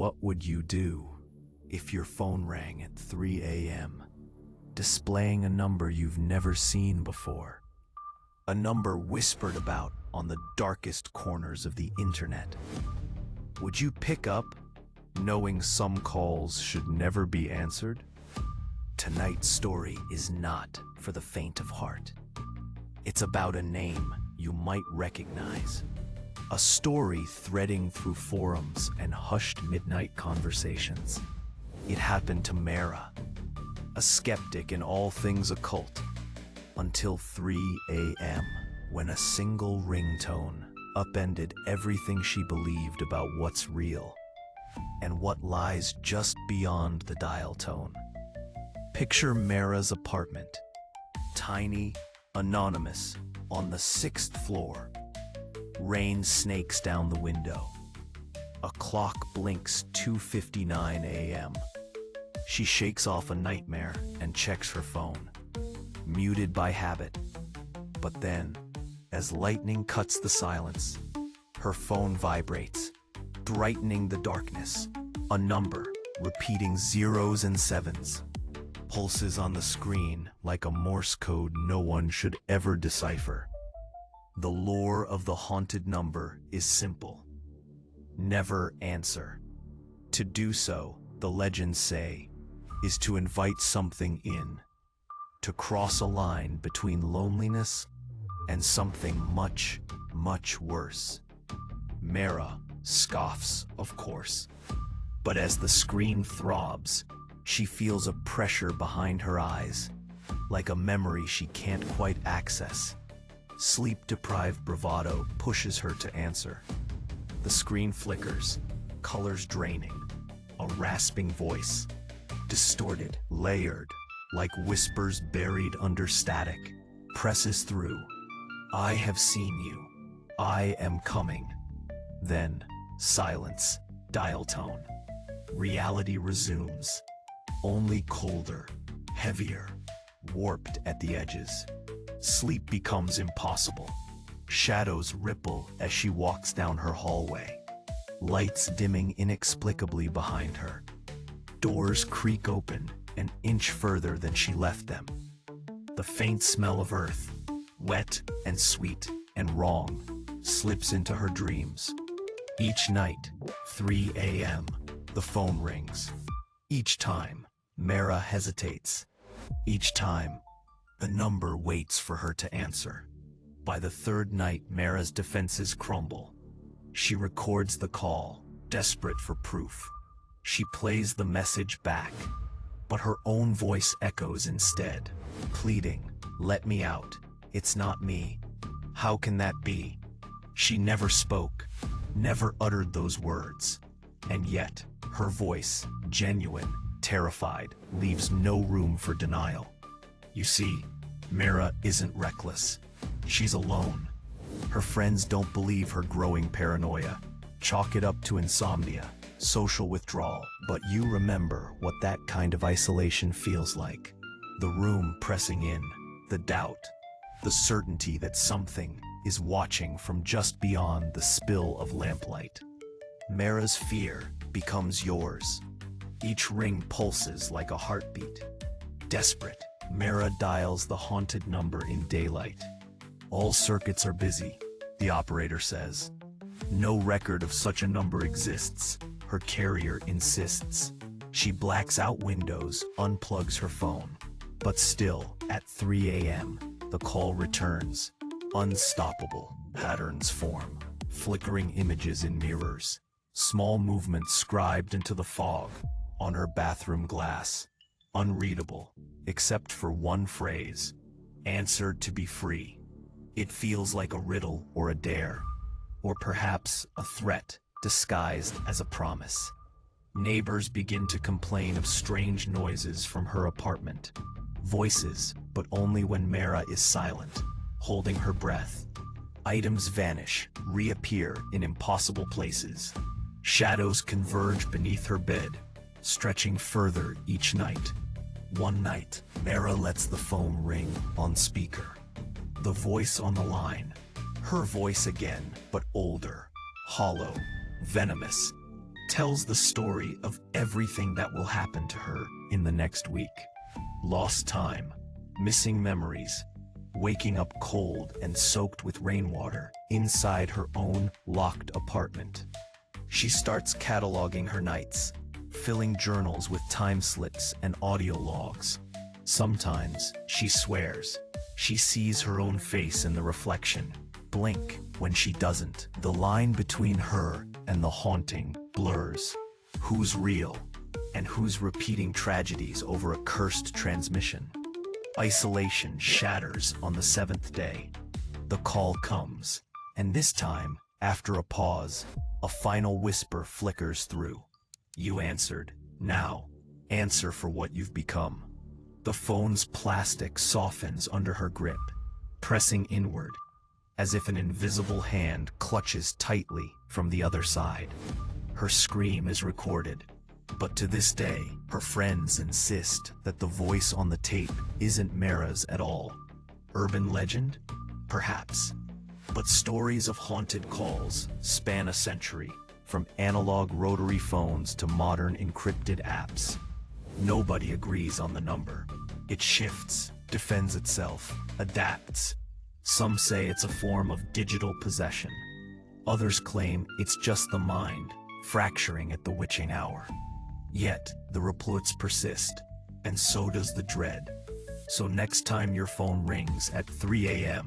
What would you do if your phone rang at 3 a.m., displaying a number you've never seen before? A number whispered about on the darkest corners of the internet. Would you pick up, knowing some calls should never be answered? Tonight's story is not for the faint of heart. It's about a name you might recognize. A story threading through forums and hushed midnight conversations. It happened to Mara, a skeptic in all things occult, until 3 a.m., when a single ringtone upended everything she believed about what's real and what lies just beyond the dial tone. Picture Mara's apartment, tiny, anonymous, on the 6th floor. Rain snakes down the window. A clock blinks 2:59 a.m. She shakes off a nightmare and checks her phone, muted by habit. But then, as lightning cuts the silence, her phone vibrates, brightening the darkness. A number, repeating zeros and sevens, pulses on the screen like a Morse code no one should ever decipher. The lore of the haunted number is simple. Never answer. To do so, the legends say, is to invite something in, to cross a line between loneliness and something much, much worse. Mara scoffs, of course, but as the screen throbs, she feels a pressure behind her eyes, like a memory she can't quite access. Sleep-deprived bravado pushes her to answer. The screen flickers, colors draining. A rasping voice, distorted, layered, like whispers buried under static, presses through. I have seen you. I am coming. Then, silence, dial tone. Reality resumes, only colder, heavier, warped at the edges. Sleep becomes impossible. Shadows ripple as she walks down her hallway. Lights dimming inexplicably behind her. Doors creak open an inch further than she left them. The faint smell of earth, wet and sweet and wrong, slips into her dreams. Each night, 3 a.m., the phone rings. Each time, Mara hesitates. Each time, the number waits for her to answer. By the third night, Mara's defenses crumble. She records the call, desperate for proof. She plays the message back, but her own voice echoes instead, pleading, "Let me out. It's not me. How can that be?" She never spoke, never uttered those words. And yet, her voice, genuine, terrified, leaves no room for denial. You see, Mara isn't reckless. She's alone. Her friends don't believe her growing paranoia, chalk it up to insomnia, social withdrawal. But you remember what that kind of isolation feels like. The room pressing in, the doubt, the certainty that something is watching from just beyond the spill of lamplight. Mara's fear becomes yours. Each ring pulses like a heartbeat. Desperate, Mara dials the haunted number in daylight. All circuits are busy, the operator says. No record of such a number exists, her carrier insists. She blacks out windows, unplugs her phone. But still, at 3 a.m., the call returns. Unstoppable, patterns form, flickering images in mirrors. Small movements scribed into the fog, on her bathroom glass. Unreadable, except for one phrase, answered to be free. It feels like a riddle or a dare, or perhaps a threat disguised as a promise. Neighbors begin to complain of strange noises from her apartment. Voices, but only when Mara is silent, holding her breath. Items vanish, reappear in impossible places. Shadows converge beneath her bed, stretching further each night. One night, Mara lets the phone ring on speaker. The voice on the line. Her voice again, but older, hollow, venomous. tells the story of everything that will happen to her in the next week. Lost time, missing memories, waking up cold and soaked with rainwater inside her own locked apartment. She starts cataloging her nights, filling journals with time slips and audio logs. Sometimes, she swears, she sees her own face in the reflection, blink when she doesn't. The line between her and the haunting blurs. Who's real, and who's repeating tragedies over a cursed transmission? Isolation shatters on the 7th day. The call comes, and this time, after a pause, a final whisper flickers through. You answered. Now, answer for what you've become. The phone's plastic softens under her grip, pressing inward, as if an invisible hand clutches tightly from the other side. Her scream is recorded, but to this day, her friends insist that the voice on the tape isn't Mara's at all. Urban legend? Perhaps. But stories of haunted calls span a century, from analog rotary phones to modern encrypted apps. Nobody agrees on the number. It shifts, defends itself, adapts. Some say it's a form of digital possession. Others claim it's just the mind, fracturing at the witching hour. Yet, the reports persist, and so does the dread. So next time your phone rings at 3 a.m.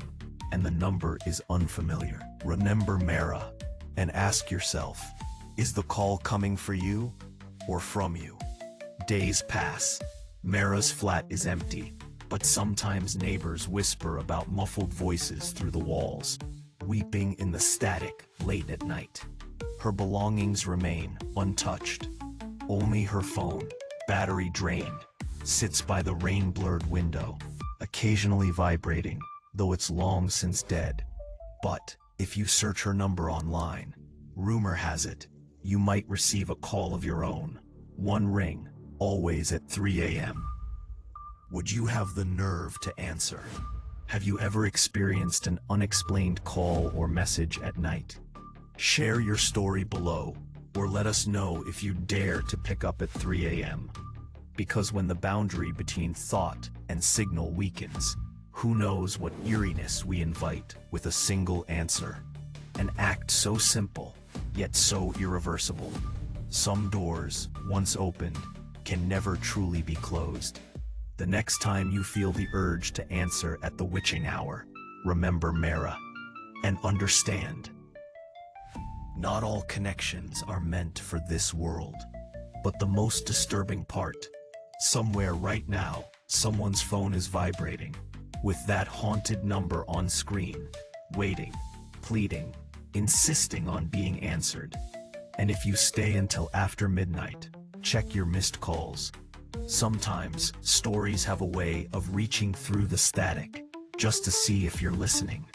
and the number is unfamiliar, remember Mara, and ask yourself, is the call coming for you or from you? Days pass. Mara's flat is empty, but sometimes neighbors whisper about muffled voices through the walls, weeping in the static late at night. Her belongings remain untouched. Only her phone, battery drained, sits by the rain-blurred window, occasionally vibrating, though it's long since dead. But if you search her number online, rumor has it, you might receive a call of your own. One ring, always at 3 a.m. Would you have the nerve to answer? Have you ever experienced an unexplained call or message at night? Share your story below, or let us know if you dare to pick up at 3 a.m. Because when the boundary between thought and signal weakens, who knows what eeriness we invite with a single answer. An act so simple, yet so irreversible. Some doors, once opened, can never truly be closed. The next time you feel the urge to answer at the witching hour, remember Mara, and understand. Not all connections are meant for this world. But the most disturbing part, somewhere right now, someone's phone is vibrating, with that haunted number on screen, waiting, pleading, insisting on being answered. And if you stay until after midnight, check your missed calls. Sometimes, stories have a way of reaching through the static, just to see if you're listening.